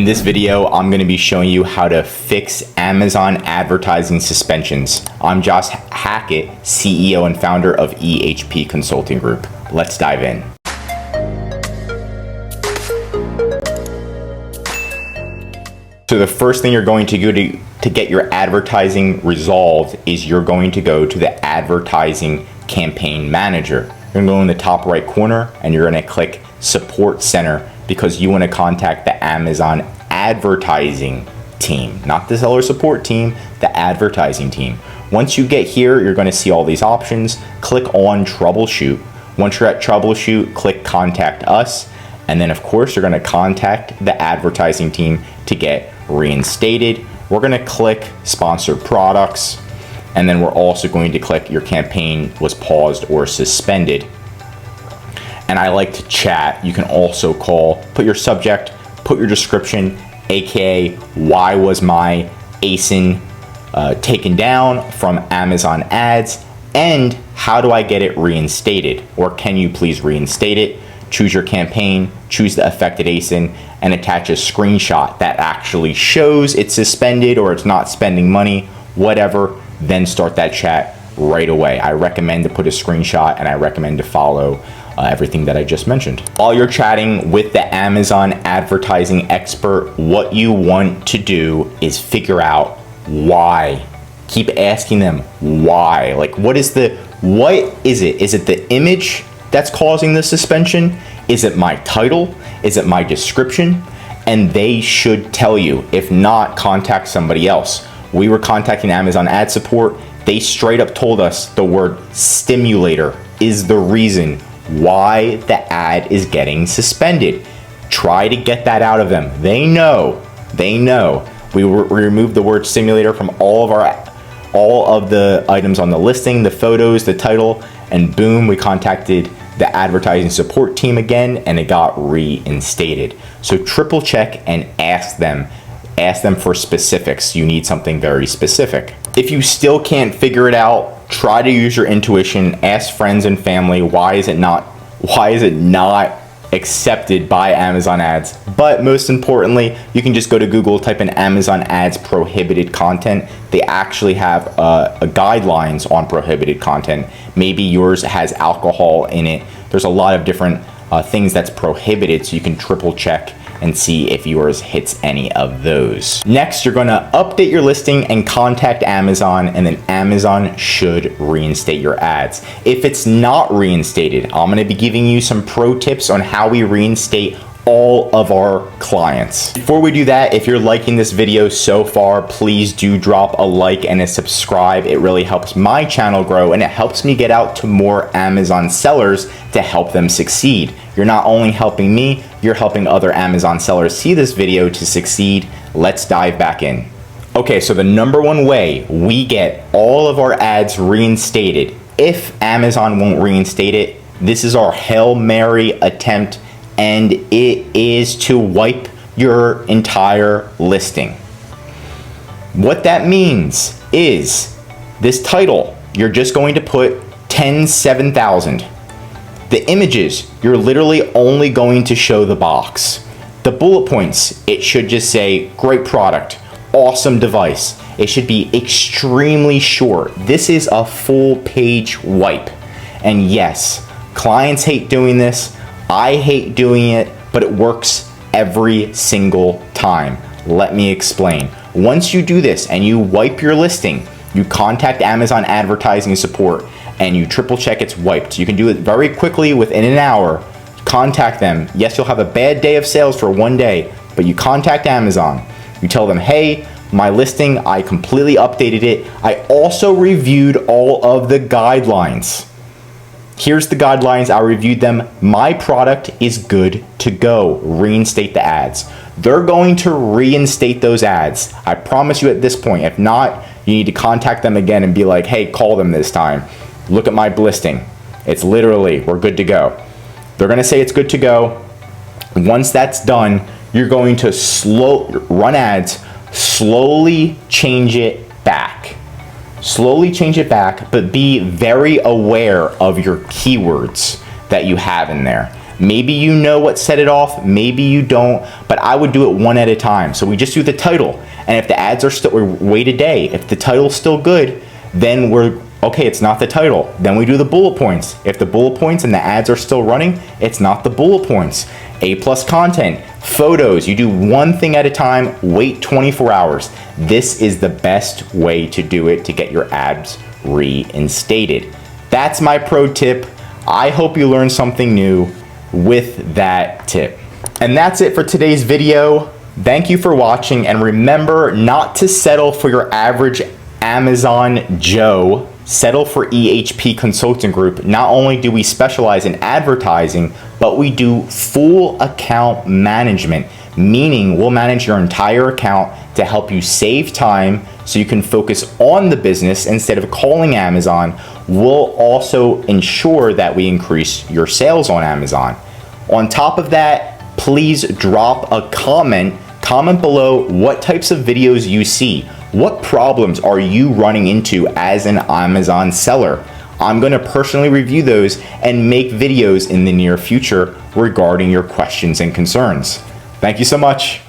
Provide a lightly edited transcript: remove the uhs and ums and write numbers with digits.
In this video, I'm going to be showing you how to fix Amazon advertising suspensions. I'm Josh Hackett, CEO and founder of EHP Consulting Group. Let's dive in. So the first thing you're going to do to get your advertising resolved is you're going to go to the advertising campaign manager. You're going to go in the top right corner and you're going to click Support Center, because you want to contact the Amazon advertising team, not the seller support team, the advertising team. Once you get here, you're going to see all these options. Click on Troubleshoot. Once you're at Troubleshoot, click Contact Us. And then of course, you're going to contact the advertising team to get reinstated. We're going to click Sponsored Products. And then we're also going to click Your campaign was paused or suspended. And I like to chat. You can also call, put your subject, put your description, aka why was my ASIN taken down from Amazon ads, and how do I get it reinstated, or can you please reinstate it? Choose your campaign, choose the affected ASIN, and attach a screenshot that actually shows it's suspended or it's not spending money, whatever. Then start that chat right away. I recommend to put a screenshot, and I recommend to follow everything that I just mentioned. While you're chatting with the Amazon advertising expert, what you want to do is figure out why. Keep asking them why. Like, what is it? Is it the image that's causing the suspension? Is it my title? Is it my description? And they should tell you. If not, contact somebody else. We were contacting Amazon ad support. They straight up told us the word stimulator is the reason why the ad is getting suspended. Try to get that out of them. They know. We removed the word stimulator from all of the items on the listing, the photos, the title, and boom, we contacted the advertising support team again, and it got reinstated. So triple check and ask them for specifics. You need something very specific. If you still can't figure it out, try to use your intuition. Ask friends and family, why is it not accepted by Amazon ads? But most importantly, you can just go to Google, type in Amazon ads prohibited content. They actually have guidelines on prohibited content. Maybe yours has alcohol in it. There's a lot of different things that's prohibited, so you can triple check and see if yours hits any of those. Next, you're gonna update your listing and contact Amazon, and then Amazon should reinstate your ads. If it's not reinstated, I'm gonna be giving you some pro tips on how we reinstate all of our clients. Before we do that, if you're liking this video so far, please do drop a like and a subscribe. It really helps my channel grow, and it helps me get out to more Amazon sellers to help them succeed. You're not only helping me, you're helping other Amazon sellers see this video to succeed. Let's dive back in. Okay, so the number one way we get all of our ads reinstated, if Amazon won't reinstate it, this is our Hail Mary attempt, and it is to wipe your entire listing. What that means is this title, you're just going to put 10,7,000. The images, you're literally only going to show the box. The bullet points, it should just say, great product, awesome device. It should be extremely short. This is a full page wipe. And yes, clients hate doing this. I hate doing it, but it works every single time. Let me explain. Once you do this and you wipe your listing, you contact Amazon advertising support and you triple check it's wiped. You can do it very quickly within an hour. Contact them. Yes, you'll have a bad day of sales for one day, but you contact Amazon. You tell them, hey, my listing, I completely updated it. I also reviewed all of the guidelines. Here's the guidelines, I reviewed them. My product is good to go. Reinstate the ads. They're going to reinstate those ads. I promise you at this point. If not, you need to contact them again and be like, hey, call them this time. Look at my listing. It's literally, we're good to go. They're gonna say it's good to go. Once that's done, you're going to run ads, slowly change it back. Slowly change it back, but be very aware of your keywords that you have in there. Maybe you know what set it off, maybe you don't, but I would do it one at a time. So we just do the title, and if the ads are still, or wait a day, if the title's still good, then we're, okay, it's not the title. Then we do the bullet points. If the bullet points and the ads are still running, it's not the bullet points. A+ content, photos, you do one thing at a time, wait 24 hours. This is the best way to do it to get your ads reinstated. That's my pro tip. I hope you learned something new with that tip. And that's it for today's video. Thank you for watching, and remember not to settle for your average Amazon Joe. Settle for EHP Consulting Group. Not only do we specialize in advertising, but we do full account management, meaning we'll manage your entire account to help you save time so you can focus on the business instead of calling Amazon. We'll also ensure that we increase your sales on Amazon. On top of that, please drop a comment below what types of videos you see. What problems are you running into as an Amazon seller? I'm going to personally review those and make videos in the near future regarding your questions and concerns. Thank you so much.